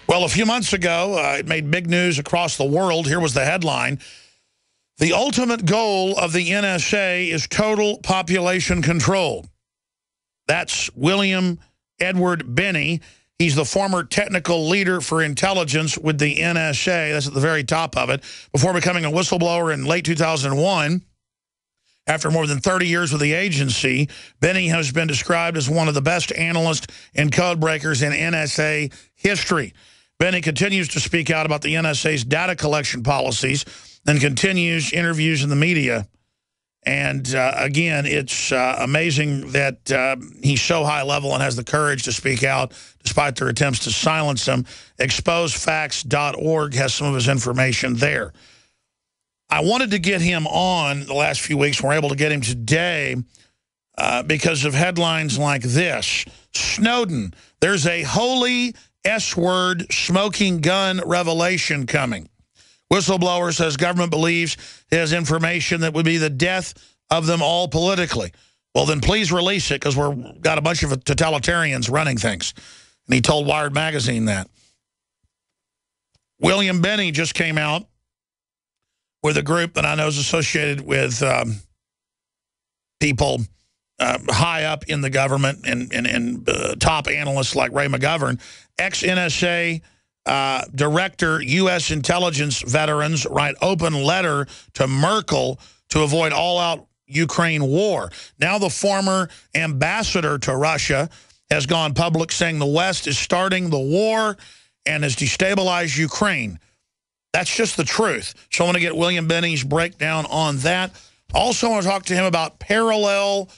Well, a few months ago, it made big news across the world. Here was the headline. The ultimate goal of the NSA is total population control. That's William Edward Binney. He's the former technical leader for intelligence with the NSA. That's at the very top of it. Before becoming a whistleblower in late 2001, after more than 30 years with the agency, Binney has been described as one of the best analysts and code breakers in NSA history. Binney continues to speak out about the NSA's data collection policies and continues interviews in the media. And again, it's amazing that he's so high level and has the courage to speak out despite their attempts to silence him. Exposefacts.org has some of his information there. I wanted to get him on the last few weeks. We're able to get him today because of headlines like this. Snowden, there's a holy S-word smoking gun revelation coming. Whistleblower says government believes it has information that would be the death of them all politically. Well, then please release it because we've got a bunch of totalitarians running things. And he told Wired Magazine that. William Binney just came out with a group that I know is associated with people high up in the government and top analysts like Ray McGovern. Ex-NSA director, U.S. intelligence veterans write open letter to Merkel to avoid all-out Ukraine war. Now the former ambassador to Russia has gone public saying the West is starting the war and has destabilized Ukraine. That's just the truth. So I want to get William Binney's breakdown on that. Also, I want to talk to him about parallel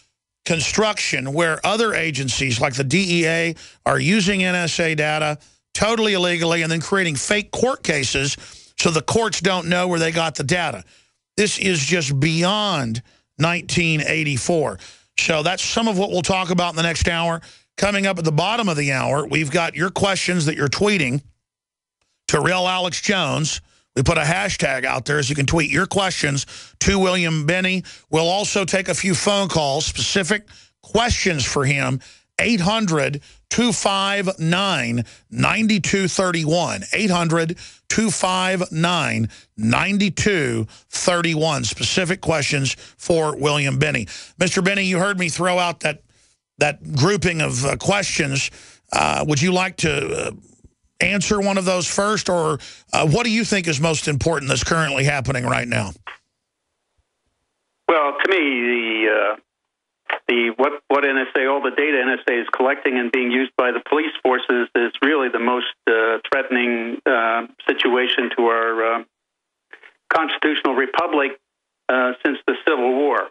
construction where other agencies like the DEA are using NSA data totally illegally and then creating fake court cases so the courts don't know where they got the data. This is just beyond 1984. So that's some of what we'll talk about in the next hour. Coming up at the bottom of the hour, we've got your questions that you're tweeting to Real Alex Jones. We put a hashtag out there, so you can tweet your questions to William Binney. We'll also take a few phone calls, specific questions for him, 800-259-9231. 800-259-9231. Specific questions for William Binney. Mr. Binney, you heard me throw out that grouping of questions. Would you like to answer one of those first, or what do you think is most important that's currently happening right now? Well, to me, what NSA, all the data NSA is collecting and being used by the police forces is really the most threatening situation to our constitutional republic since the Civil War.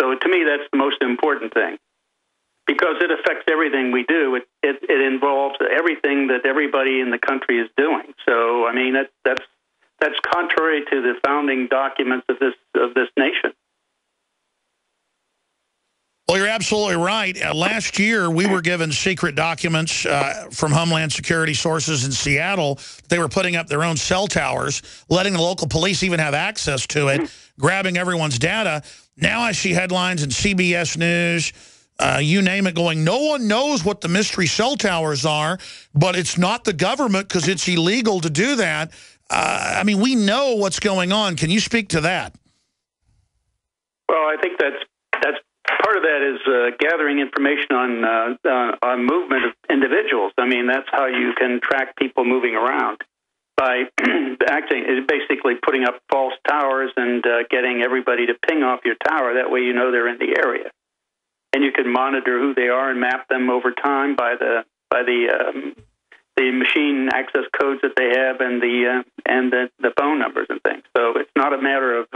So to me, that's the most important thing, because it affects everything we do. It involves everything that everybody in the country is doing. So, I mean, that's contrary to the founding documents of this nation. Well, you're absolutely right. Last year, we were given secret documents from Homeland Security sources in Seattle. They were putting up their own cell towers, letting the local police even have access to it, grabbing everyone's data. Now I see headlines in CBS News, you name it, going, no one knows what the mystery cell towers are, but it's not the government because it's illegal to do that. I mean, we know what's going on. Can you speak to that? Well, I think that's part of that is gathering information on movement of individuals. I mean, that's how you can track people moving around, by basically putting up false towers and getting everybody to ping off your tower. That way you know they're in the area. And you can monitor who they are and map them over time by the machine access codes that they have and the phone numbers and things. So it's not a matter of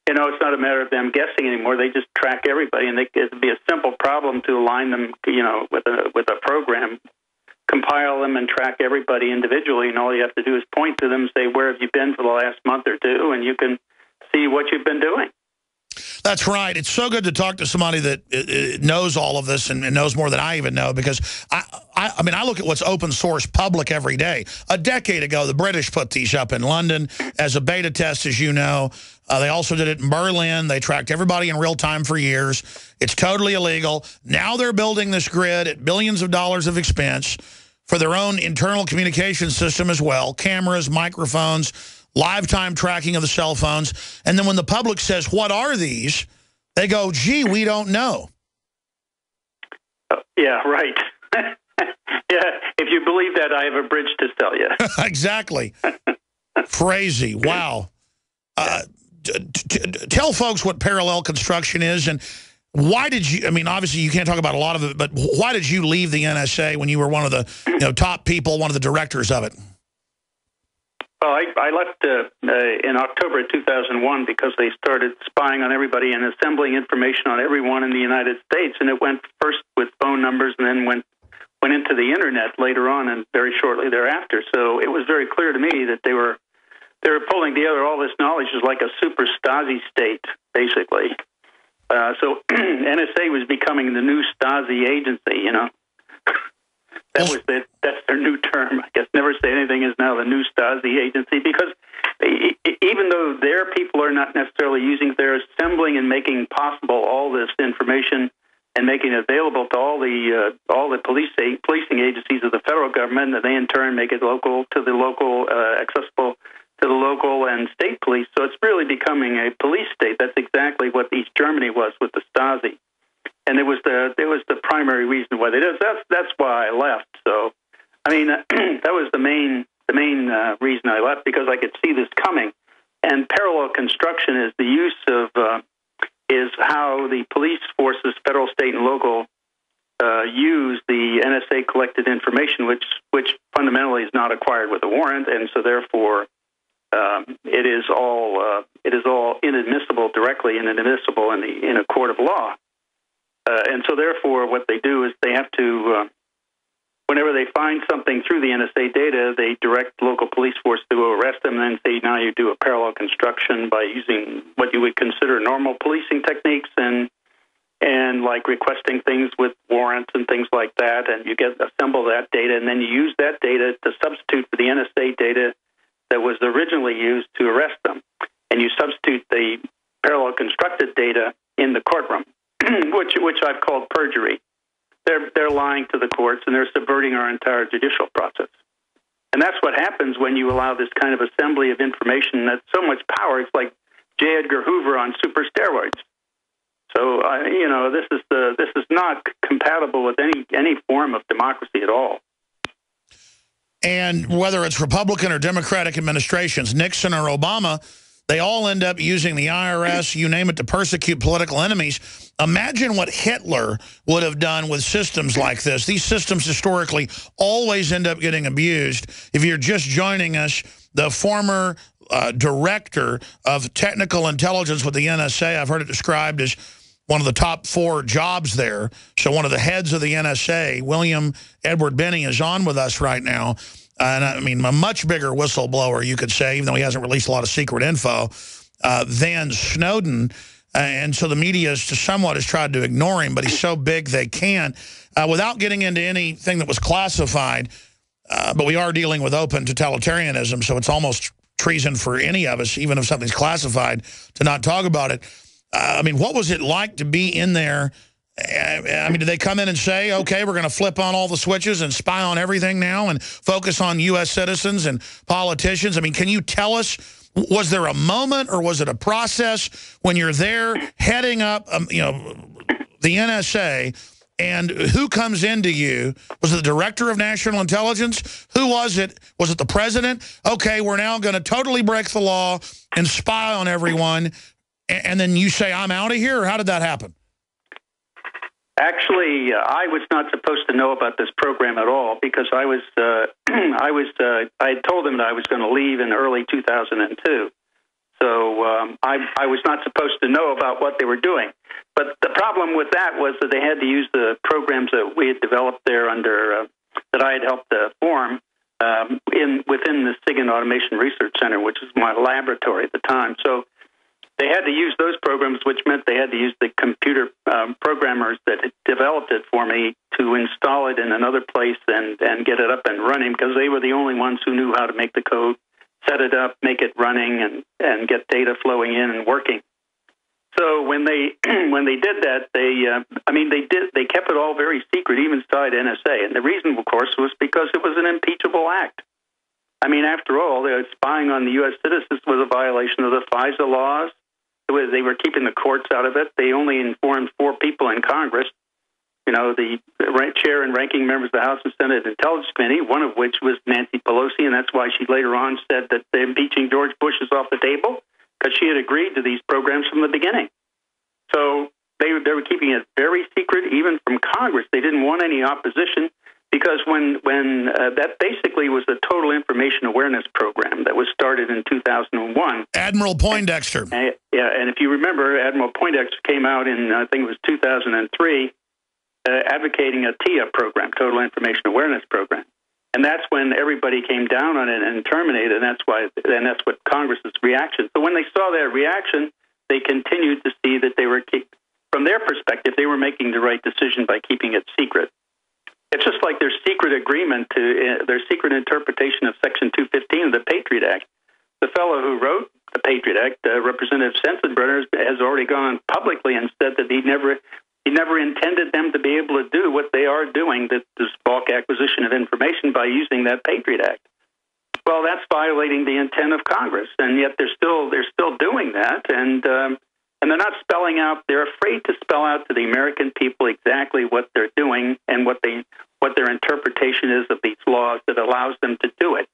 it's not a matter of them guessing anymore. They just track everybody, and it'd be a simple problem to align them, with a program, compile them and track everybody individually. And all you have to do is point to them and say, "Where have you been for the last month or two?" And you can see what you've been doing. That's right. It's so good to talk to somebody that knows all of this and knows more than I even know, because I mean, I look at what's open source public every day. A decade ago, the British put these up in London as a beta test, as you know. They also did it in Berlin. They tracked everybody in real time for years. It's totally illegal. Now they're building this grid at billions of dollars of expense. for their own internal communication system as well, cameras, microphones, live time tracking of the cell phones. And then when the public says, what are these? They go, gee, we don't know. Yeah, right. Yeah, if you believe that, I have a bridge to sell you. Exactly. Crazy. Wow. Tell folks what parallel construction is, and why did you, I mean, obviously you can't talk about a lot of it, but why did you leave the NSA when you were one of the top people, one of the directors of it? Well, I left in October of 2001 because they started spying on everybody and assembling information on everyone in the United States, and it went first with phone numbers and then went into the Internet later on and very shortly thereafter. So it was very clear to me that they were pulling together all this knowledge as like a super Stasi state, basically. So NSA was becoming the new Stasi agency, you know. That's their new term. I guess Never Say Anything is now the new Stasi agency, because even though their people are not necessarily using, they're assembling and making possible all this information and making it available to all the policing agencies of the federal government, and they in turn make it accessible to the local and state police. So it's really becoming a police state. That's exactly what East Germany was with the Stasi, and it was the primary reason why they did. That's why I left. So, I mean, that was the main reason I left, because I could see this coming. And parallel construction is the use of is how the police forces, federal, state, and local, use the NSA collected information, which fundamentally is not acquired with a warrant, and so therefore it is all inadmissible directly and inadmissible in a court of law. And so therefore, what they do is they have to, whenever they find something through the NSA data, they direct local police force to arrest them, and then say, now you do a parallel construction by using what you would consider normal policing techniques and like requesting things with warrants and things like that, and you assemble that data, and then you use that data to substitute for the NSA data that was originally used to arrest them, and you substitute the parallel constructed data in the courtroom, which I've called perjury. They're lying to the courts, and they're subverting our entire judicial process. And that's what happens when you allow this kind of assembly of information that's so much power. It's like J. Edgar Hoover on super steroids. So this is not compatible with any form of democracy at all. And whether it's Republican or Democratic administrations, Nixon or Obama, they all end up using the IRS, you name it, to persecute political enemies. Imagine what Hitler would have done with systems like this. These systems historically always end up getting abused. If you're just joining us, the former director of technical intelligence with the NSA, I've heard it described as one of the top 4 jobs there. So one of the heads of the NSA, William Edward Binney, is on with us right now. And I mean, a much bigger whistleblower, you could say, even though he hasn't released a lot of secret info, than Snowden. And so the media somewhat has tried to ignore him, but he's so big they can't. Without getting into anything that was classified, but we are dealing with open totalitarianism, so it's almost treason for any of us, even if something's classified, to not talk about it. I mean, what was it like to be in there? I mean, did they come in and say, okay, we're going to flip on all the switches and spy on everything now and focus on U.S. citizens and politicians? I mean, can you tell us, was there a moment or was it a process when you're there heading up, the NSA, and who comes into you? Was it the director of national intelligence? Who was it? Was it the president? Okay, we're now going to totally break the law and spy on everyone. And then you say, I'm out of here? Or how did that happen? Actually, I was not supposed to know about this program at all, because I had told them that I was going to leave in early 2002. So I was not supposed to know about what they were doing. But the problem with that was that they had to use the programs that we had developed there that I had helped form within the SIGINT Automation Research Center, which is my laboratory at the time. So they had to use those programs, which meant they had to use the computer programmers that had developed it for me to install it in another place and get it up and running, because they were the only ones who knew how to make the code, set it up, make it running, and get data flowing in and working. So when they did that, they kept it all very secret, even inside NSA. And the reason, of course, was because it was an impeachable act. I mean, after all, spying on the U.S. citizens was a violation of the FISA laws. They were keeping the courts out of it. They only informed 4 people in Congress, you know, the chair and ranking members of the House and Senate Intelligence Committee, one of which was Nancy Pelosi, and that's why she later on said that the impeaching George Bush is off the table, because she had agreed to these programs from the beginning. So they were keeping it very secret, even from Congress. They didn't want any opposition, because when that basically was the Total Information Awareness Program that was started in 2001. Admiral Poindexter. And if you remember, Admiral Poindexter came out in, I think it was 2003, advocating a TIA program, Total Information Awareness Program. And that's when everybody came down on it and terminated, and that's what Congress's reaction. So when they saw that reaction, they continued to see that they were, from their perspective, they were making the right decision by keeping it secret. It's just like their secret agreement their secret interpretation of Section 215 of the Patriot Act. The fellow who wrote the Patriot Act, Representative Sensenbrenner, has already gone publicly and said that he never intended them to be able to do what they are doing, this bulk acquisition of information by using that Patriot Act. Well, that's violating the intent of Congress, and yet they're still doing that, and they're not spelling out. They're afraid to spell out to the American people exactly what they're doing and what their interpretation is of these laws that allows them to do it.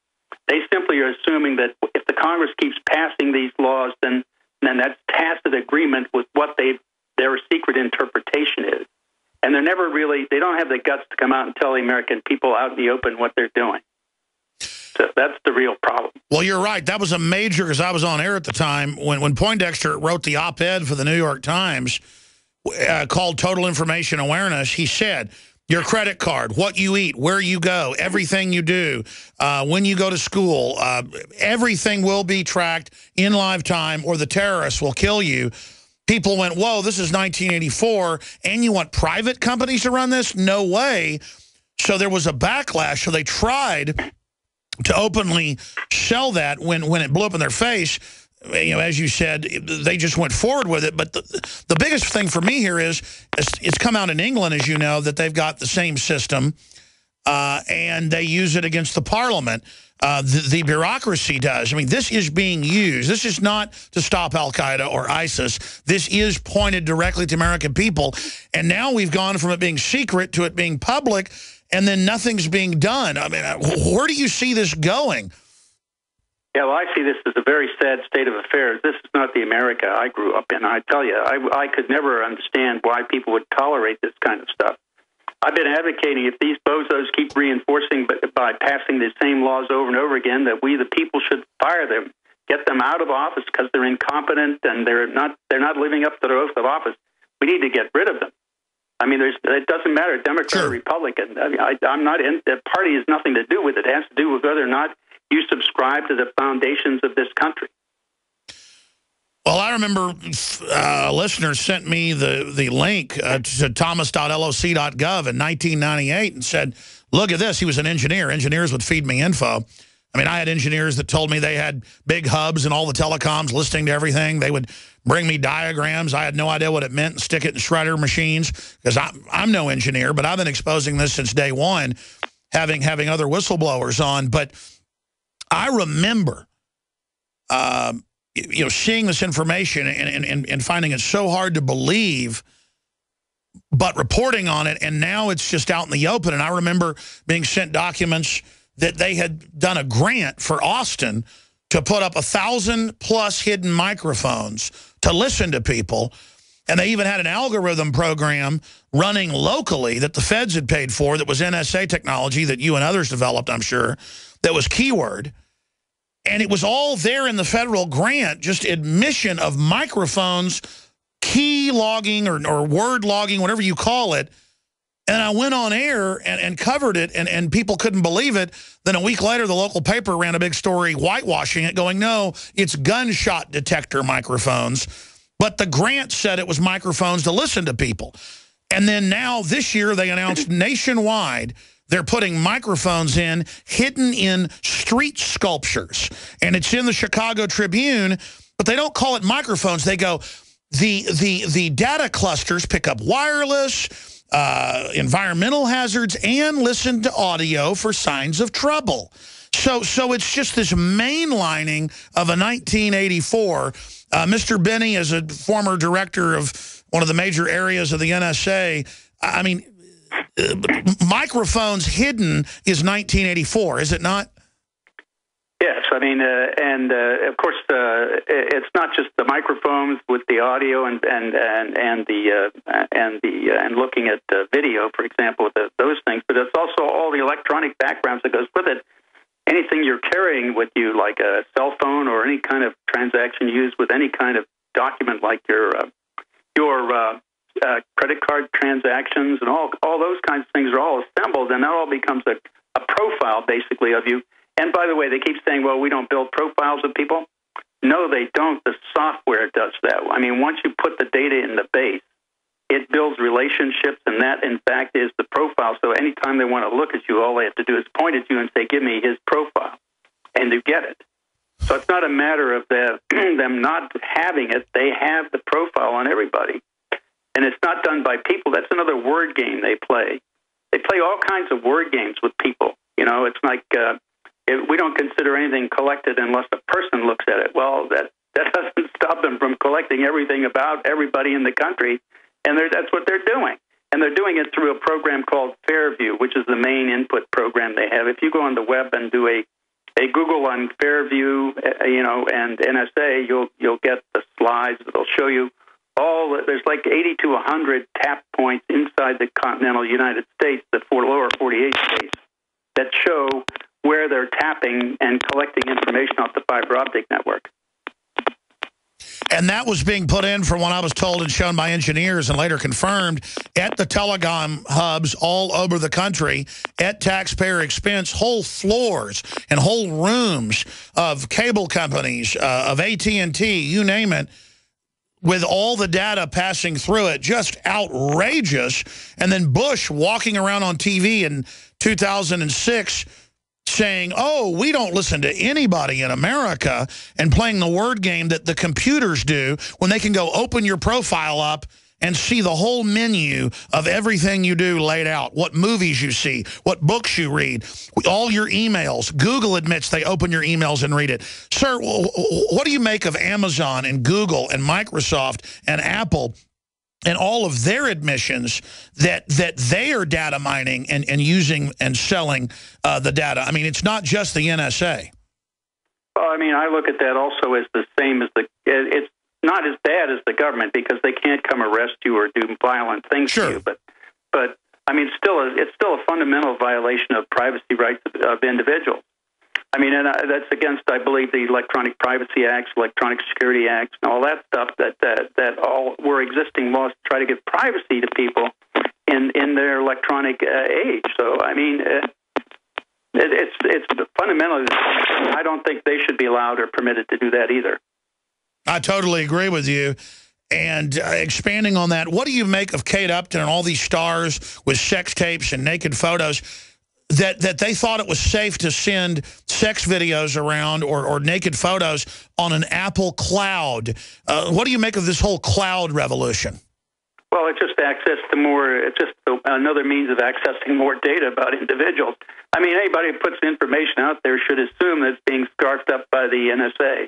They simply are assuming that if the Congress keeps passing these laws, then that's tacit agreement with what their secret interpretation is. And they don't have the guts to come out and tell the American people out in the open what they're doing. So that's the real problem. Well, you're right. That was a major, because I was on air at the time, when Poindexter wrote the op-ed for the New York Times called Total Information Awareness. He said, your credit card, what you eat, where you go, everything you do, when you go to school, everything will be tracked in live time or the terrorists will kill you. People went, whoa, this is 1984, and you want private companies to run this? No way. So there was a backlash. So they tried to openly sell that when it blew up in their face. You know, as you said, they just went forward with it. But the biggest thing for me here is it's come out in England, as you know, that they've got the same system, and they use it against the parliament. The bureaucracy does. I mean, this is being used. This is not to stop al-Qaeda or ISIS. This is pointed directly to American people. And now we've gone from it being secret to it being public, and then nothing's being done. I mean, where do you see this going? Yeah, well, I see this as a very sad state of affairs. This is not the America I grew up in. I tell you, I could never understand why people would tolerate this kind of stuff. I've been advocating, if these bozos keep reinforcing by passing the same laws over and over again, that we, the people, should fire them, get them out of office because they're incompetent and they're not living up to their oath of office. We need to get rid of them. I mean, it doesn't matter, Democrat or Republican. I mean, I'm not in. The party has nothing to do with it. It has to do with whether or not you subscribe to the foundations of this country. Well, I remember listeners sent me the link to thomas.loc.gov in 1998 and said, look at this. He was an engineer. Engineers would feed me info. I mean, I had engineers that told me they had big hubs and all the telecoms listening to everything. They would bring me diagrams. I had no idea what it meant and stick it in shredder machines because I'm no engineer, but I've been exposing this since day one, having other whistleblowers on. But I remember seeing this information and finding it so hard to believe, but reporting on it, and now it's just out in the open. And I remember being sent documents that they had done a grant for Austin to put up 1,000+ hidden microphones to listen to people. And they even had an algorithm program running locally that the feds had paid for that was NSA technology that you and others developed, I'm sure, that was keyword. And it was all there in the federal grant, just admission of microphones, key logging or word logging, whatever you call it. And I went on air and covered it, and people couldn't believe it. Then a week later, the local paper ran a big story whitewashing it, going, no, it's gunshot detector microphones. But the grant said it was microphones to listen to people. And then now this year, they announced nationwide they're putting microphones in, hidden in street sculptures. And it's in the Chicago Tribune, but they don't call it microphones. They go, the data clusters pick up wireless, environmental hazards, and listen to audio for signs of trouble. So it's just this mainlining of a 1984. Mr. Binney, as a former director of one of the major areas of the NSA, I mean, microphones hidden is 1984, is it not? Yes, I mean, of course, it's not just the microphones with the audio and looking at video, for example, those things, but it's also all the electronic backgrounds that goes with it. Anything you're carrying with you, like a cell phone or any kind of transaction used with any kind of document, like your credit card transactions and all those kinds of things are all assembled, and that all becomes a profile, basically, of you. And by the way, they keep saying, well, we don't build profiles of people. No, they don't. The software does that. I mean, once you put the data in the base, it builds relationships, and that, in fact, is the profile. So anytime they want to look at you, all they have to do is point at you and say, give me his profile, and you get it. So it's not a matter of them not having it. They have the profile on everybody. And it's not done by people. That's another word game they play. They play all kinds of word games with people. You know, it's like we don't consider anything collected unless a person looks at it. Well, that doesn't stop them from collecting everything about everybody in the country, and that's what they're doing. And they're doing it through a program called Fairview, which is the main input program they have. If you go on the web and do a Google on Fairview, and NSA, you'll get the slides that'll show you there's like 80 to 100 tap points inside the continental United States, the lower 48 states, that show where they're tapping and collecting information off the fiber optic network. And that was being put in, from what I was told and shown by engineers and later confirmed, at the telecom hubs all over the country at taxpayer expense, whole floors and whole rooms of cable companies, of AT&T, you name it, with all the data passing through it, just outrageous. And then Bush walking around on TV in 2006 saying, oh, we don't listen to anybody in America, and playing the word game that the computers do when they can go open your profile up and see the whole menu of everything you do laid out, what movies you see, what books you read, all your emails. Google admits they open your emails and read it. Sir, what do you make of Amazon and Google and Microsoft and Apple and all of their admissions that they are data mining and using and selling the data? I mean, it's not just the NSA. Well, I mean, I look at that also as the same as it's not as bad as the government, because they can't come arrest you or do violent things to you. But I mean, it's still a fundamental violation of privacy rights of individuals. I mean, and that's against, I believe, the Electronic Privacy Acts, Electronic Security Acts, and all that stuff that all were existing laws to try to give privacy to people in their electronic age. So, I mean, it's fundamentally, I don't think they should be allowed or permitted to do that either. I totally agree with you. And expanding on that, what do you make of Kate Upton and all these stars with sex tapes and naked photos that they thought it was safe to send sex videos around or naked photos on an Apple cloud? What do you make of this whole cloud revolution? Well, it's just it's just another means of accessing more data about individuals. I mean, anybody who puts information out there should assume that it's being scarfed up by the NSA.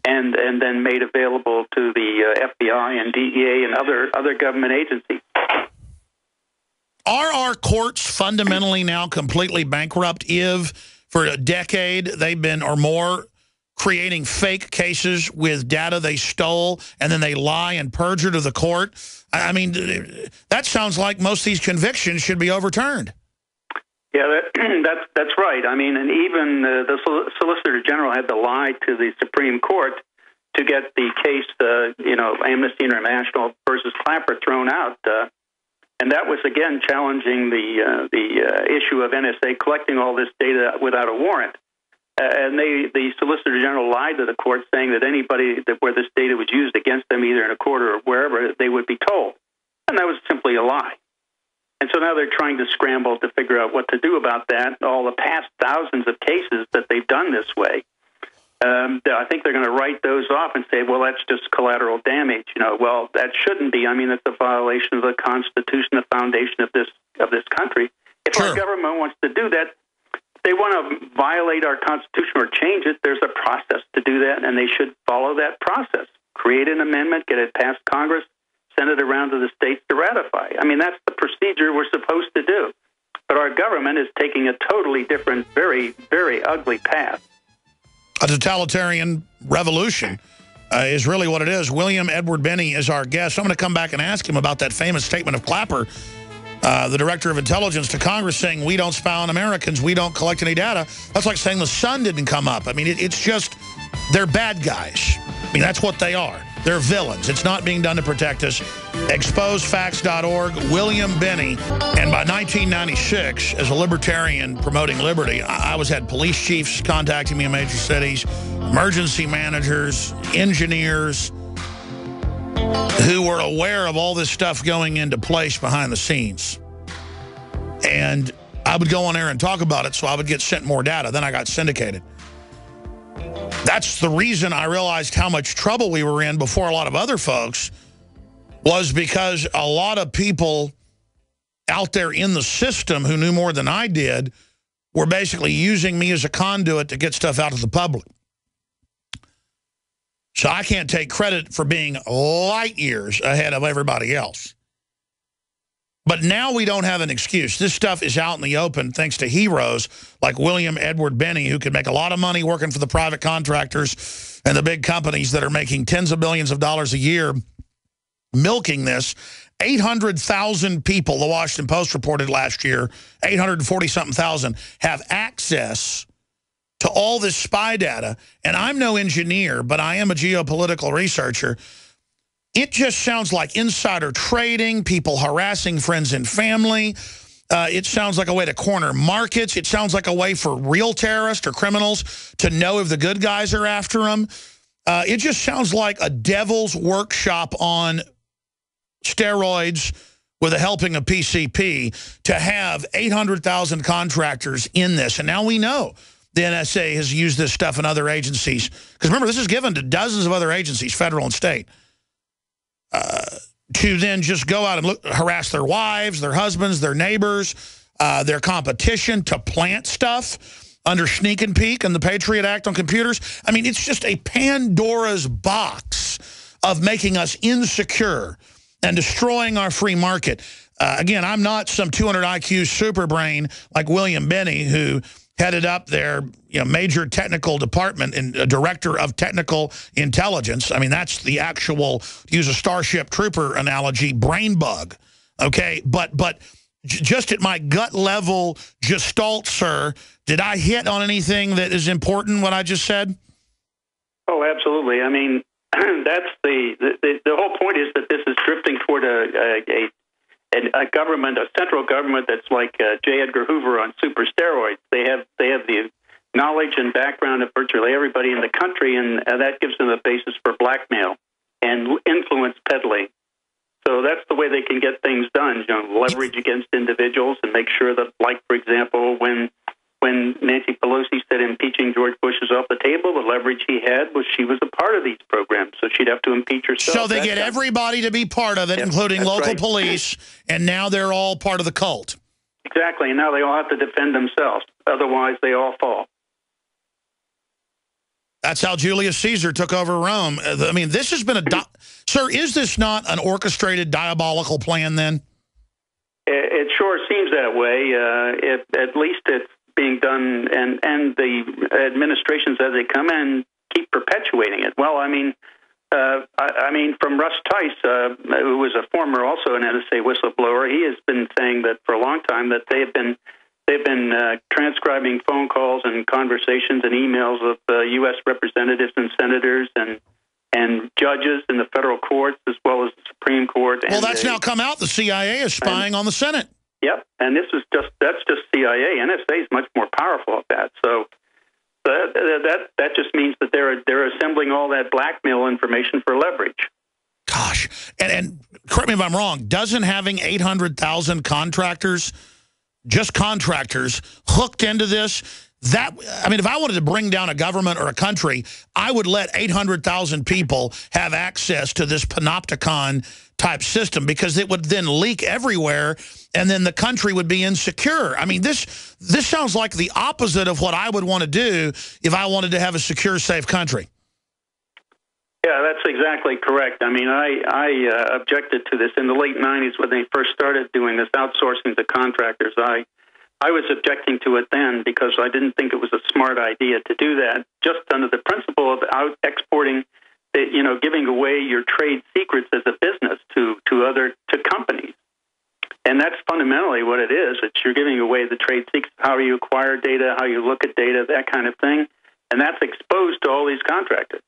And then made available to the FBI and DEA and other government agencies. Are our courts fundamentally now completely bankrupt if for a decade they've been or more creating fake cases with data they stole and then they lie and perjure to the court? I mean, that sounds like most of these convictions should be overturned. Yeah, that's right. I mean, and even the Solicitor General had to lie to the Supreme Court to get the case, Amnesty International versus Clapper thrown out, and that was again challenging the issue of NSA collecting all this data without a warrant. And the Solicitor General lied to the court, saying that anybody where this data was used against them, either in a court or wherever, they would be told, and that was simply a lie. And so now they're trying to scramble to figure out what to do about that. All the past thousands of cases that they've done this way. I think they're going to write those off and say, well, that's just collateral damage. Well, that shouldn't be. I mean, it's a violation of the Constitution, the foundation of this country. If our government wants to do that, if they want to violate our Constitution or change it, there's a process to do that, and they should follow that process. Create an amendment, get it past Congress, send it around to the states to ratify. I mean, that's the procedure we're supposed to do. But our government is taking a totally different, very, very ugly path. A totalitarian revolution is really what it is. William Edward Binney is our guest. I'm going to come back and ask him about that famous statement of Clapper, the director of intelligence, to Congress saying, we don't spy on Americans, we don't collect any data. That's like saying the sun didn't come up. I mean, it's just, they're bad guys. I mean, that's what they are. They're villains. It's not being done to protect us. Exposefacts.org, William Binney. And by 1996, as a libertarian promoting liberty, I had police chiefs contacting me in major cities, emergency managers, engineers, who were aware of all this stuff going into place behind the scenes. And I would go on air and talk about it, so I would get sent more data. Then I got syndicated. That's the reason I realized how much trouble we were in before a lot of other folks, was because a lot of people out there in the system who knew more than I did were basically using me as a conduit to get stuff out to the public. So I can't take credit for being light years ahead of everybody else. But now we don't have an excuse. This stuff is out in the open thanks to heroes like William Edward Binney, who can make a lot of money working for the private contractors and the big companies that are making tens of billions of dollars a year milking this. 800,000 people, the Washington Post reported last year, 840-something thousand, have access to all this spy data. And I'm no engineer, but I am a geopolitical researcher. It just sounds like insider trading, people harassing friends and family. It sounds like a way to corner markets. It sounds like a way for real terrorists or criminals to know if the good guys are after them. It just sounds like a devil's workshop on steroids with a helping of PCP to have 800,000 contractors in this. And now we know the NSA has used this stuff in other agencies. Because remember, this is given to dozens of other agencies, federal and state, to then just go out and harass their wives, their husbands, their neighbors, their competition, to plant stuff under Sneak and Peek and the Patriot Act on computers. I mean, it's just a Pandora's box of making us insecure and destroying our free market. Again, I'm not some 200 IQ super brain like William Binney, who headed up their major technical department and director of technical intelligence. I mean, that's the actual, to use a Starship Trooper analogy, brain bug. Okay, but just at my gut level gestalt, sir, did I hit on anything that is important, what I just said? Oh, absolutely. I mean, that's the whole point is that this is drifting toward a government, a central government that's like J. Edgar Hoover on super steroids. They have the knowledge and background of virtually everybody in the country, and that gives them a basis for blackmail and influence peddling. So that's the way they can get things done, leverage against individuals and make sure that, like, for example, when Nancy Pelosi said impeaching George Bush is off the table, the leverage he had was she was a part of these programs, so she'd have to impeach herself. So they get everybody to be part of it, including local police, and now they're all part of the cult. Exactly, and now they all have to defend themselves. Otherwise, they all fall. That's how Julius Caesar took over Rome. I mean, this has been Sir, is this not an orchestrated, diabolical plan, then? It sure seems that way. At least it's being done, and the administrations as they come in keep perpetuating it. Well, I mean, from Russ Tice, who was a former also an NSA whistleblower, he has been saying that for a long time that they've been transcribing phone calls and conversations and emails of U.S. representatives and senators and judges in the federal courts as well as the Supreme Court. Well, that's now come out. The CIA is spying on the Senate. Yep, and that's just CIA. NSA is much more powerful at that. So that just means that they're assembling all that blackmail information for leverage. Gosh, and correct me if I'm wrong. Doesn't having 800,000 contractors, just contractors, hooked into this, That, I mean, if I wanted to bring down a government or a country, I would let 800,000 people have access to this panopticon-type system, because it would then leak everywhere, and then the country would be insecure. I mean, this sounds like the opposite of what I would want to do if I wanted to have a secure, safe country. Yeah, that's exactly correct. I mean, I objected to this in the late 90s when they first started doing this outsourcing to contractors. I was objecting to it then because I didn't think it was a smart idea to do that, just under the principle of exporting, giving away your trade secrets as a business to companies. And that's fundamentally what it is. It's you're giving away the trade secrets, how you acquire data, how you look at data, that kind of thing. And that's exposed to all these contractors.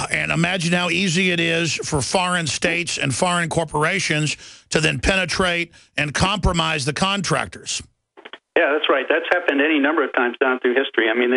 And imagine how easy it is for foreign states and foreign corporations to then penetrate and compromise the contractors. Yeah, that's right. That's happened any number of times down through history. I mean,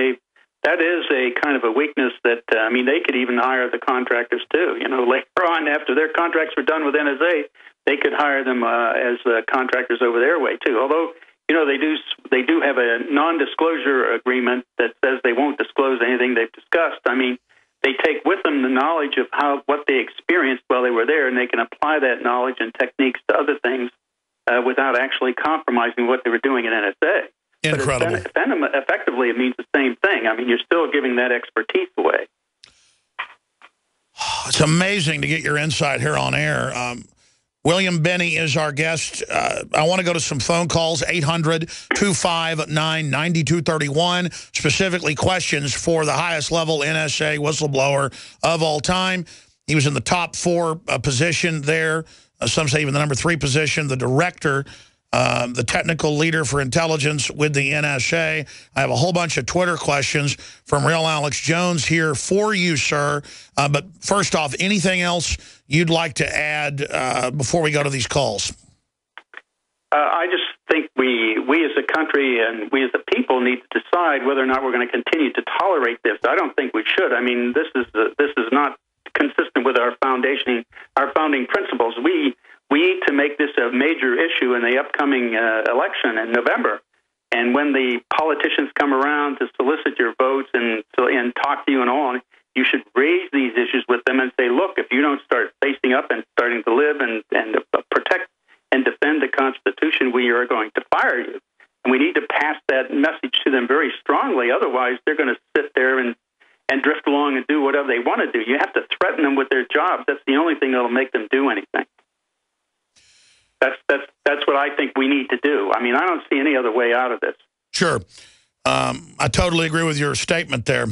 that is a kind of a weakness that, they could even hire the contractors too. Later on, after their contracts were done with NSA, they could hire them as contractors over their way too. Although, they do have a non-disclosure agreement that says they won't disclose anything they've discussed. I mean, they take with them the knowledge of what they experienced while they were there, and they can apply that knowledge and techniques to other things without actually compromising what they were doing at NSA. Incredible. But effectively, it means the same thing. I mean, you're still giving that expertise away. It's amazing to get your insight here on air. William Binney is our guest. I want to go to some phone calls, 800-259-9231, specifically questions for the highest level NSA whistleblower of all time. He was in the top 4 position there. Some say even the number 3 position, the director, the technical leader for intelligence with the NSA. I have a whole bunch of Twitter questions from Real Alex Jones here for you, sir. But first off, anything else you'd like to add before we go to these calls? I just think we as a country and we as a people need to decide whether or not we're going to continue to tolerate this. I don't think we should. I mean, this is not consistent with our founding principles. We need to make this a major issue in the upcoming election in November. And when the politicians come around to solicit your votes and talk to you and all, you should raise these issues with them and say, look, if you don't start facing up and starting to live and protect and defend the Constitution, we are going to fire you. And we need to pass that message to them very strongly. Otherwise, they're going to sit there and drift along and do whatever they want to do. You have to threaten them with their jobs. That's the only thing that will make them do anything. That's what I think we need to do. I mean, I don't see any other way out of this. Sure. I totally agree with your statement there.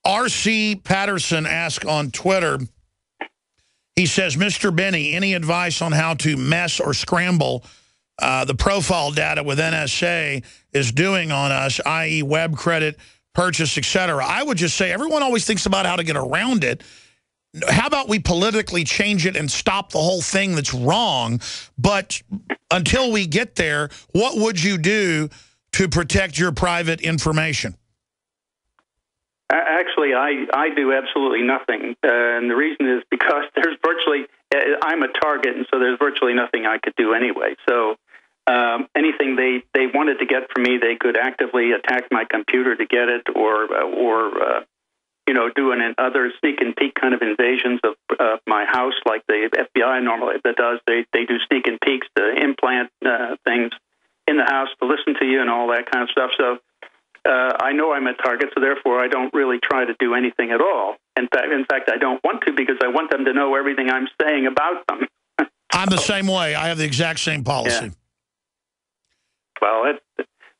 R.C. Patterson asked on Twitter, he says, Mr. Binney, any advice on how to mess or scramble the profile data with NSA is doing on us, i.e. web credit, purchase, etc.? I would just say everyone always thinks about how to get around it. How about we politically change it and stop the whole thing that's wrong? But until we get there, what would you do to protect your private information? Actually, I do absolutely nothing. And the reason is because there's virtually, I'm a target, and so there's virtually nothing I could do anyway. So anything they wanted to get from me, they could actively attack my computer to get it, or do other sneak and peek kind of invasions of my house, like the FBI normally does. They do sneak and peeks to implant things in the house to listen to you and all that kind of stuff. So I know I'm a target, so therefore I don't really try to do anything at all. In fact, I don't want to, because I want them to know everything I'm saying about them. I'm the same way. I have the exact same policy. Yeah. Well,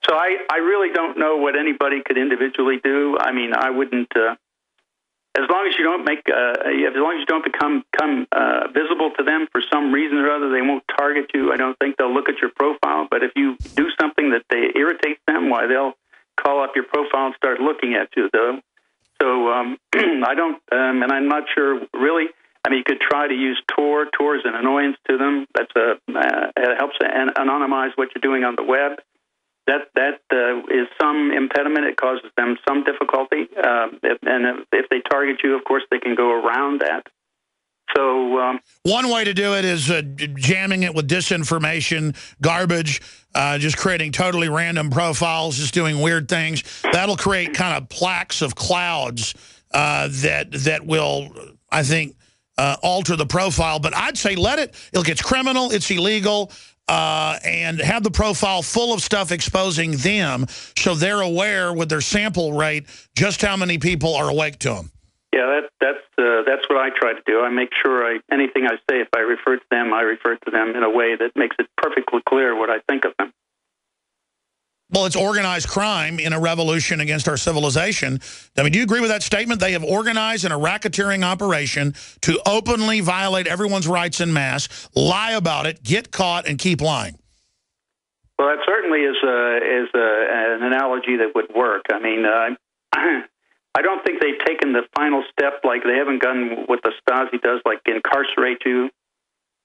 so I really don't know what anybody could individually do. I mean, I wouldn't. As long as you don't become visible to them for some reason or other, they won't target you. I don't think they'll look at your profile. But if you do something that irritates them, why, they'll call up your profile and start looking at you, though. So I don't, and I'm not sure really. I mean, you could try to use Tor. Tor is an annoyance to them. It helps anonymize what you're doing on the web. That is some impediment. It causes them some difficulty. And if they target you, of course, they can go around that. So one way to do it is jamming it with disinformation, garbage, just creating totally random profiles, just doing weird things. That'll create kind of plaques of clouds that will, I think, alter the profile. But I'd say let it. Look, it's criminal. It's illegal. And have the profile full of stuff exposing them so they're aware with their sample rate just how many people are awake to them. Yeah, that's what I try to do. I make sure anything I say, if I refer to them, I refer to them in a way that makes it perfectly clear what I think of them. Well, it's organized crime in a revolution against our civilization. I mean, do you agree with that statement? They have organized in a racketeering operation to openly violate everyone's rights en masse, lie about it, get caught, and keep lying. Well, that certainly is an analogy that would work. I mean, I don't think they've taken the final step. Like, they haven't done what the Stasi does, like incarcerate you.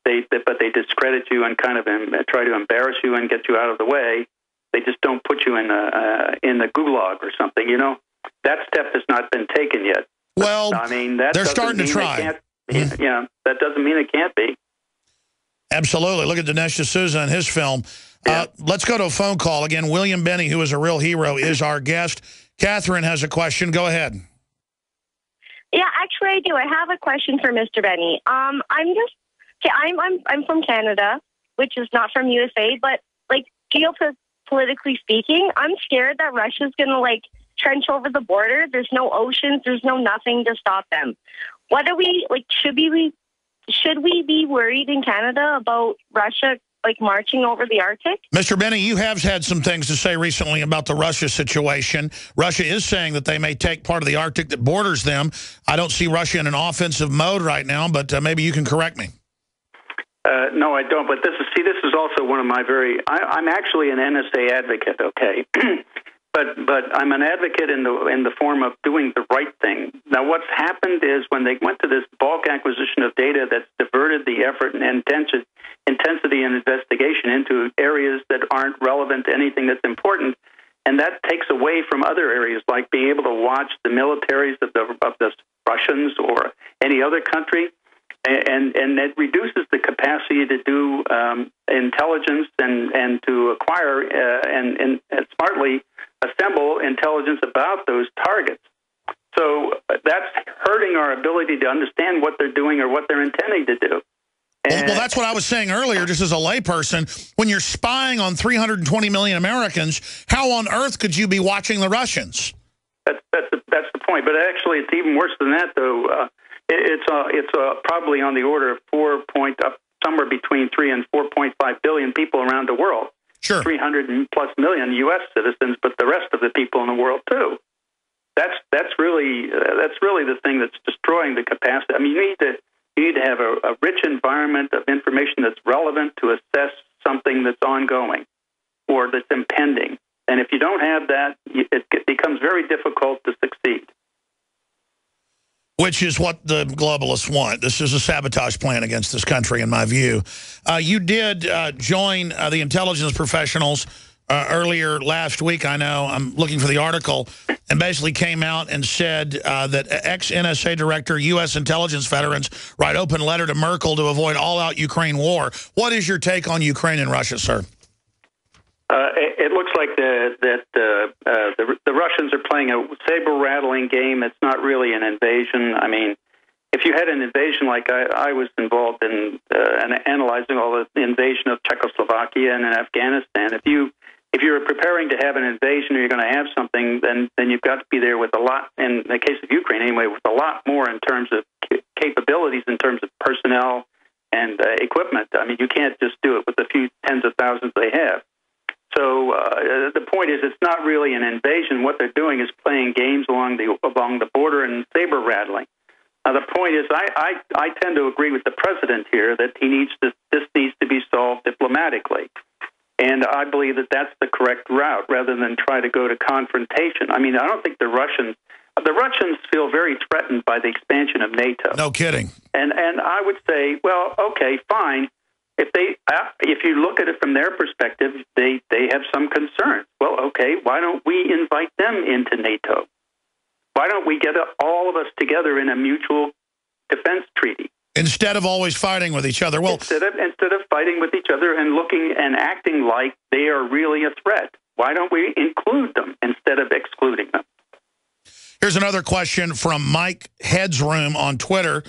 But they discredit you and kind of try to embarrass you and get you out of the way. They just don't put you in the gulag or something. You know, that step has not been taken yet. Well, I mean, they're starting to try. Yeah, that doesn't mean it can't be. Absolutely. Look at Dinesh D'Souza and his film. Yeah. Let's go to a phone call. Again, William Binney, who is a real hero, is our guest. Catherine has a question. Go ahead. Yeah, actually, I do. I have a question for Mr. Binney. I'm from Canada, which is not from USA, but like geopolitically speaking, I'm scared that Russia's going to like trench over the border. There's no oceans. There's no nothing to stop them. What are we like? Should we be worried in Canada about Russia like marching over the Arctic? Mr. Binney, you have had some things to say recently about the Russia situation. Russia is saying that they may take part of the Arctic that borders them. I don't see Russia in an offensive mode right now, but maybe you can correct me. No, I don't. But this is also one of my I'm actually an NSA advocate. Okay, but I'm an advocate in the form of doing the right thing. Now, what's happened is when they went to this bulk acquisition of data that's diverted the effort and intensity and investigation into areas that aren't relevant to anything that's important, and that takes away from other areas like being able to watch the militaries of the Russians or any other country. And it reduces the capacity to do intelligence and to acquire and smartly assemble intelligence about those targets. So that's hurting our ability to understand what they're doing or what they're intending to do. Well, that's what I was saying earlier, just as a layperson. When you're spying on 320 million Americans, how on earth could you be watching the Russians? That's the point. But actually, it's even worse than that, though. It's probably on the order of somewhere between 3 and 4.5 billion people around the world. Sure. 300+ million U.S. citizens, but the rest of the people in the world too. That's really the thing that's destroying the capacity. I mean, you need to have a rich environment of information that's relevant to assess something that's ongoing or that's impending. And if you don't have that, it becomes very difficult to succeed. Which is what the globalists want. This is a sabotage plan against this country, in my view. You did join the intelligence professionals earlier last week, I know. I'm looking for the article, and basically came out and said that ex-NSA director, U.S. intelligence veterans write open letter to Merkel to avoid all-out Ukraine war. What is your take on Ukraine and Russia, sir? It looks like the Russians are playing a saber-rattling game. It's not really an invasion. I mean, if you had an invasion like I was involved in analyzing all the invasion of Czechoslovakia and in Afghanistan, if you were preparing to have an invasion or you're going to have something, then you've got to be there with a lot, in the case of Ukraine anyway, with a lot more in terms of capabilities, in terms of personnel and equipment. I mean, you can't just do it with the few tens of thousands they have. So the point is, it's not really an invasion. What they're doing is playing games along the border and saber rattling. Now, the point is, I tend to agree with the president here that this needs to be solved diplomatically, and I believe that that's the correct route rather than try to go to confrontation. I mean, I don't think the Russians feel very threatened by the expansion of NATO. No kidding. And I would say, well, okay, fine. If you look at it from their perspective, they have some concerns. Well, okay, why don't we invite them into NATO? Why don't we get all of us together in a mutual defense treaty? Instead of always fighting with each other. Well, instead of fighting with each other and looking and acting like they are really a threat, why don't we include them instead of excluding them? Here's another question from Mike Headsroom on Twitter.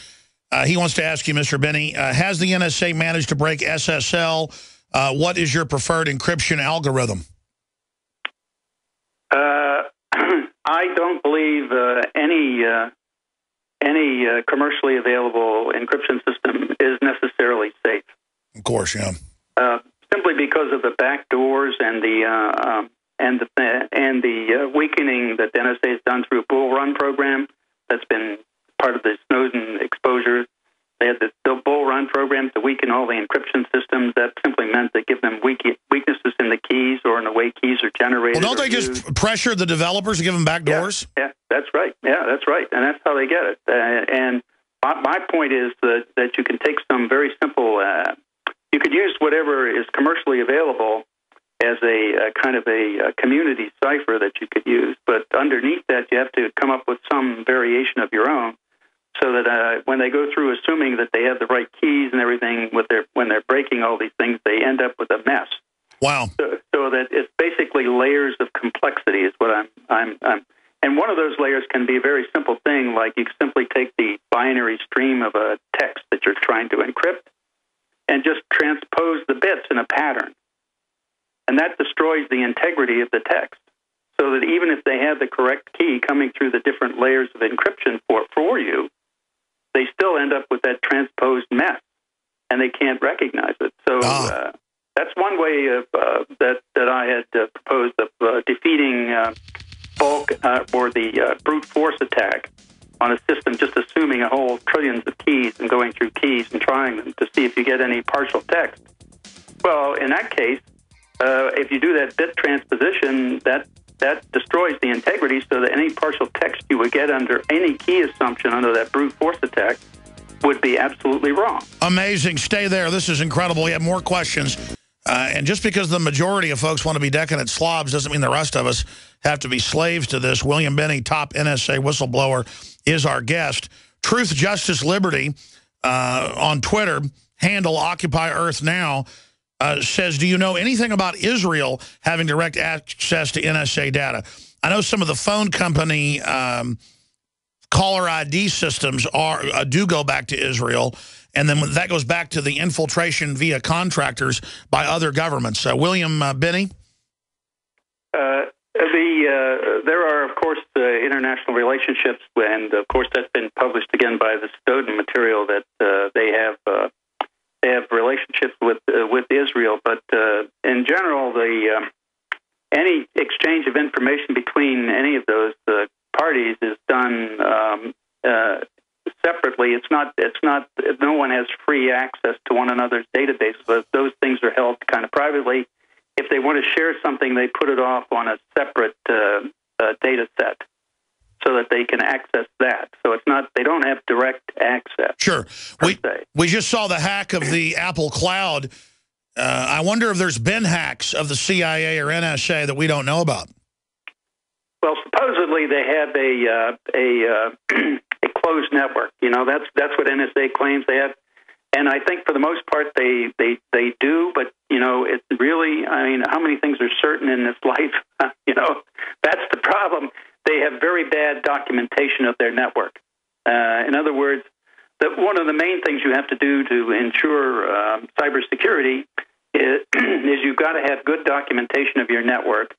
He wants to ask you, Mr. Binney, has the NSA managed to break SSL? What is your preferred encryption algorithm? I don't believe any commercially available encryption system is necessarily safe. Of course, yeah. Simply because of the back doors and the weakening that the NSA has done through a Bull Run program. That's been part of the Snowden exposure. They had the Bull Run program to weaken all the encryption systems. That simply meant they give them weaknesses in the keys or in the way keys are generated. Well, don't they just pressure the developers to give them back doors? Yeah, that's right. Yeah, that's right. And that's how they get it. And my point is that you can take some very simple, you could use whatever is commercially available as a kind of a community cipher that you could use. But underneath that, you have to come up with some variation of your own, so that when they go through assuming that they have the right keys and everything when they're breaking all these things, they end up with a mess. Wow. So that it's basically layers of complexity is what I'm and one of those layers can be a very simple thing, like you simply take the binary stream of a text that you're trying to encrypt and just transpose the bits in a pattern. And that destroys the integrity of the text. So that even if they have the correct key coming through the different layers of encryption for you, they still end up with that transposed mess, and they can't recognize it. So that's one way of that I had proposed of defeating bulk or the brute force attack on a system, just assuming a whole trillions of keys and going through keys and trying them to see if you get any partial text. Well, in that case, if you do that bit transposition, that destroys the integrity, so that any partial text you would get under any key assumption under that brute force attack would be absolutely wrong. Amazing. Stay there. This is incredible. We have more questions. And just because the majority of folks want to be decadent slobs doesn't mean the rest of us have to be slaves to this. William Binney, top NSA whistleblower, is our guest. Truth, Justice, Liberty on Twitter, handle Occupy Earth Now, says, do you know anything about Israel having direct access to NSA data? I know some of the phone company caller ID systems do go back to Israel, and then that goes back to the infiltration via contractors by other governments. William Binney? There are, of course, international relationships, and, of course, that's been published again by the Snowden material that they have relationships with Israel, but in general, any exchange of information between any of those parties is done separately. It's not. No one has free access to one another's databases. But those things are held kind of privately. If they want to share something, they put it off on a separate data set, so that they can access that. So it's not, they don't have direct access. Sure. We just saw the hack of the Apple Cloud. I wonder if there's been hacks of the CIA or NSA that we don't know about. Well, supposedly they have a closed network. You know, that's what NSA claims they have. And I think for the most part they do, but, you know, it's really, I mean, how many things are certain in this life? You know, that's the problem. They have very bad documentation of their network. In other words, one of the main things you have to do to ensure cybersecurity is you've got to have good documentation of your network,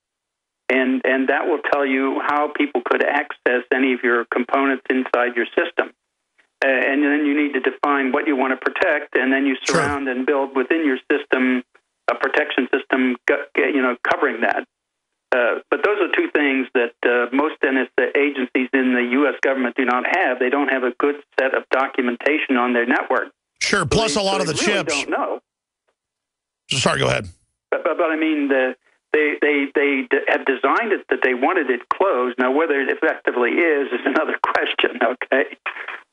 and that will tell you how people could access any of your components inside your system. And then you need to define what you want to protect, and then you surround and build within your system a protection system, you know, covering that. But those are two things that most NSA agencies in the U.S. government do not have. They don't have a good set of documentation on their network. Sure, plus a lot of the really chips. Don't know. Sorry, go ahead. But I mean, they have designed it that they wanted it closed. Now, whether it effectively is another question, okay?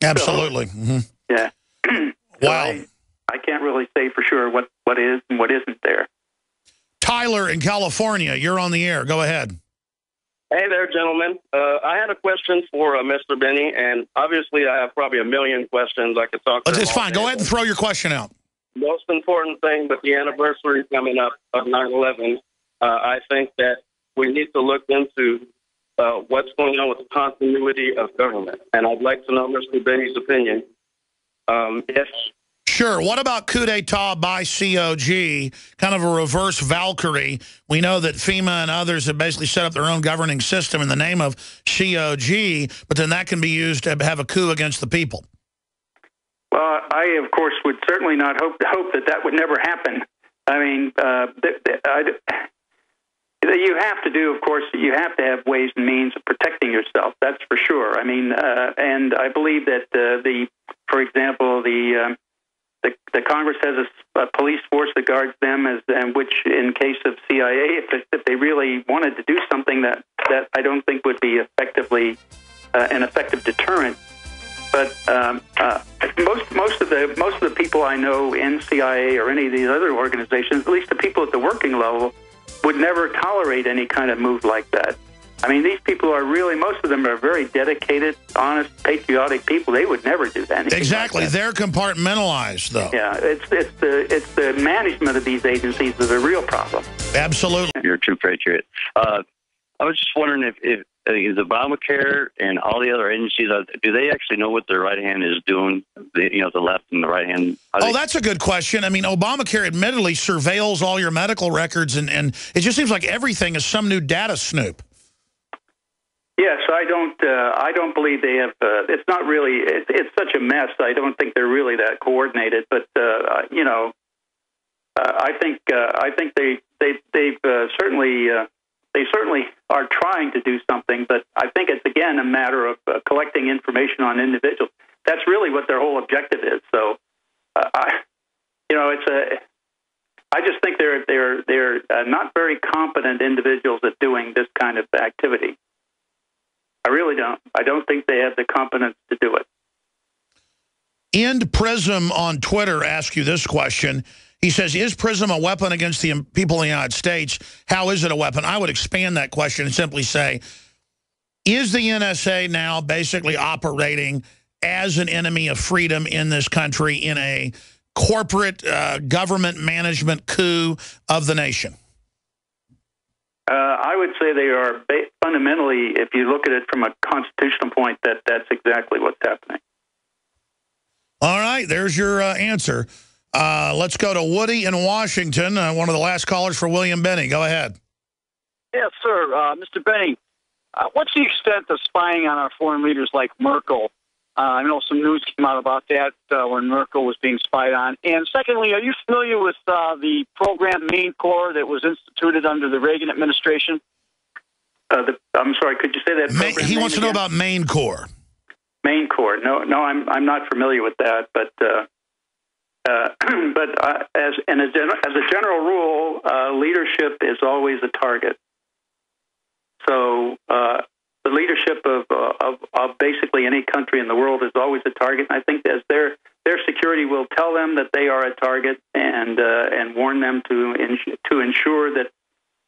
Absolutely. So, yeah. Wow. I can't really say for sure what is and what isn't there. Tyler in California, you're on the air. Go ahead. Hey there, gentlemen. I had a question for Mr. Binney, and obviously I have probably a million questions I could talk to him It's fine. Go ahead and throw your question out. Most important thing with the anniversary coming up of 9/11, I think that we need to look into what's going on with the continuity of government. And I'd like to know Mr. Binney's opinion. If Sure. What about coup d'etat by COG, kind of a reverse Valkyrie? We know that FEMA and others have basically set up their own governing system in the name of COG, but then that can be used to have a coup against the people. Well, I, of course, would certainly not hope that would never happen. I mean, you have to do, of course, you have to have ways and means of protecting yourself. That's for sure. I mean, and I believe that for example, the Congress has a police force that guards them, and which, in case of CIA, if they really wanted to do something that I don't think would be effectively an effective deterrent. But most of the people I know in CIA or any of these other organizations, at least the people at the working level, would never tolerate any kind of move like that. I mean, these people are really, most of them are very dedicated, honest, patriotic people. They would never do that. Exactly. Like that. They're compartmentalized, though. Yeah, it's the management of these agencies is a real problem. Absolutely. You're a true patriot. I was just wondering if is Obamacare and all the other agencies, do they actually know what their right hand is doing? The left and the right hand. That's a good question. I mean, Obamacare admittedly surveils all your medical records, and it just seems like everything is some new data snoop. Yes, I don't believe they have. It's not really. It's such a mess. I don't think they're really that coordinated. But I think they've certainly they certainly are trying to do something. But I think it's again a matter of collecting information on individuals. That's really what their whole objective is. So, I just think they're not very competent individuals at doing this kind of activity. I really don't. I don't think they have the competence to do it. End Prism on Twitter asks you this question. He says, is PRISM a weapon against the people in the United States? How is it a weapon? I would expand that question and simply say, is the NSA now basically operating as an enemy of freedom in this country in a corporate government management coup of the nation? I would say they are fundamentally, if you look at it from a constitutional point, that's exactly what's happening. All right, there's your answer. Let's go to Woody in Washington, one of the last callers for William Binney. Go ahead. Yes, sir. Mr. Binney, what's the extent of spying on our foreign leaders like Merkel? I know some news came out about that when Merkel was being spied on. And secondly, are you familiar with the program Main Core that was instituted under the Reagan administration? I'm sorry, could you say that? He wants to know about Main Core. Main Core. No, I'm not familiar with that. But as a general rule, leadership is always a target. So the leadership of basically any country in the world is always a target. And I think as their security will tell them that they are a target and warn them to ensure that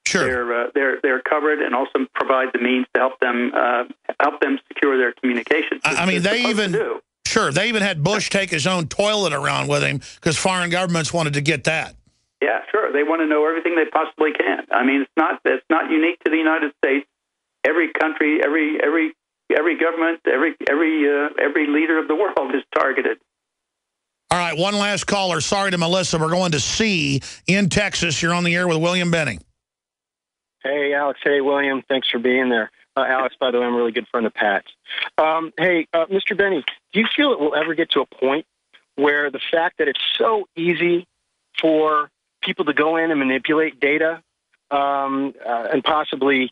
sure. they're covered, and also provide the means to help them secure their communications. I mean, they even had Bush take his own toilet around with him because foreign governments wanted to get that. Yeah, sure. They want to know everything they possibly can. I mean, it's not unique to the United States. Every country, every government, every leader of the world is targeted. All right, one last caller. Sorry to Melissa. We're going to C in Texas. You're on the air with William Binney. Hey, Alex. Hey, William. Thanks for being there. Alex, by the way, I'm a really good friend of Pat's. Hey, Mr. Binney, do you feel it will ever get to a point where the fact that it's so easy for people to go in and manipulate data and possibly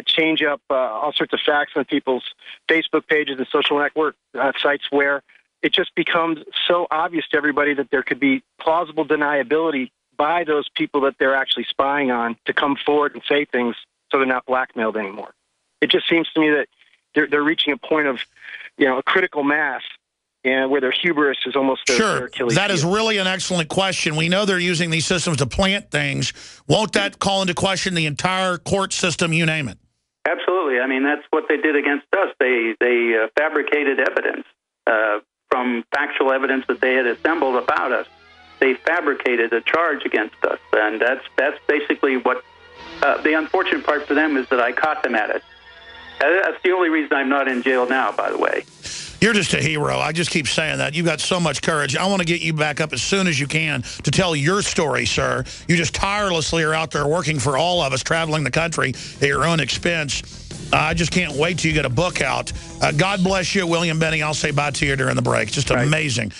change up all sorts of facts on people's Facebook pages and social network sites, where it just becomes so obvious to everybody that there could be plausible deniability by those people that they're actually spying on to come forward and say things so they're not blackmailed anymore? It just seems to me that they're reaching a point of, a critical mass, and where their hubris is almost their Achilles heel. That is really an excellent question. We know they're using these systems to plant things. Won't that call into question the entire court system, you name it? Absolutely. I mean, that's what they did against us. They fabricated evidence from factual evidence that they had assembled about us. They fabricated a charge against us, and that's basically what the unfortunate part for them is that I caught them at it. That's the only reason I'm not in jail now, by the way. You're just a hero. I just keep saying that. You've got so much courage. I want to get you back up as soon as you can to tell your story, sir. You just tirelessly are out there working for all of us, traveling the country at your own expense. I just can't wait till you get a book out. God bless you, William Binney. I'll say bye to you during the break. Just amazing.